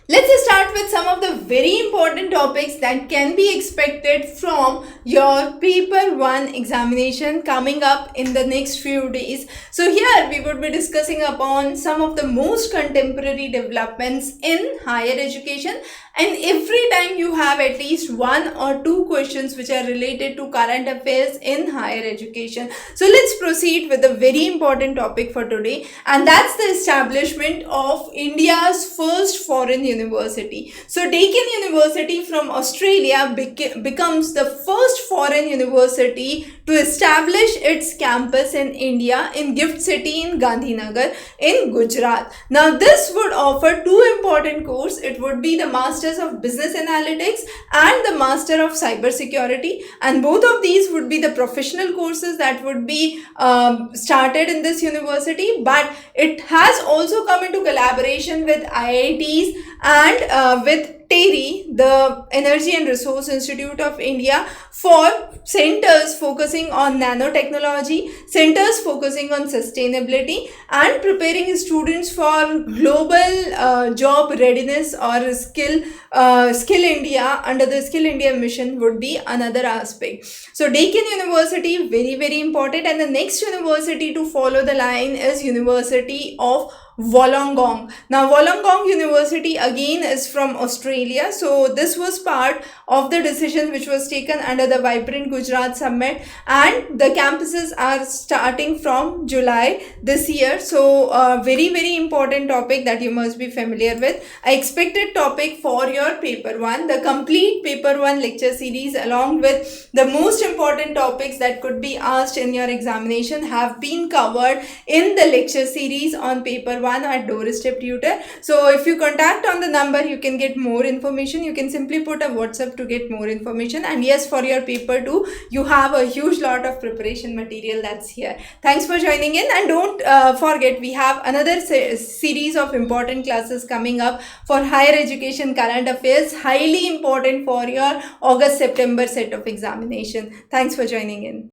Let's start with some of the very important topics that can be expected from your paper 1 examination coming up in the next few days. So here we would be discussing upon some of the most contemporary developments in higher education, and every time you have at least one or two questions which are related to current affairs in higher education. So let's proceed with a very important topic for today, and that's the establishment of India's first foreign university. So Deccan University from Australia becomes the first foreign university to establish its campus in India in Gift City in Gandhinagar in Gujarat. Now this would offer two important courses. It would be the Masters of Business Analytics and the Master of Cyber Security, and both of these would be the professional courses that would be started in this university, but it has also come into collaboration with IITs and with TERI, the Energy and Resource Institute of India, for centers focusing on nanotechnology, centers focusing on sustainability, and preparing students for global job readiness or skill India under the Skill India mission would be another aspect. So Deccan University, very important, and the next university to follow the line is University of Wollongong. Now Wollongong University again is from Australia. So this was part of the decision which was taken under the Vibrant Gujarat Summit, and the campuses are starting from July this year. So very important topic that you must be familiar with. I expected topic for your paper 1, the complete paper 1 lecture series along with the most important topics that could be asked in your examination have been covered in the lecture series on paper 1 at Doorstep Tutor. So if you contact on the number, you can get more information. You can simply put a WhatsApp to get more information. And yes, for your paper 2, you have a huge lot of preparation material that's here. Thanks for joining in, and don't forget, we have another series of important classes coming up for higher education current affairs, highly important for your August-September set of examination. Thanks for joining in.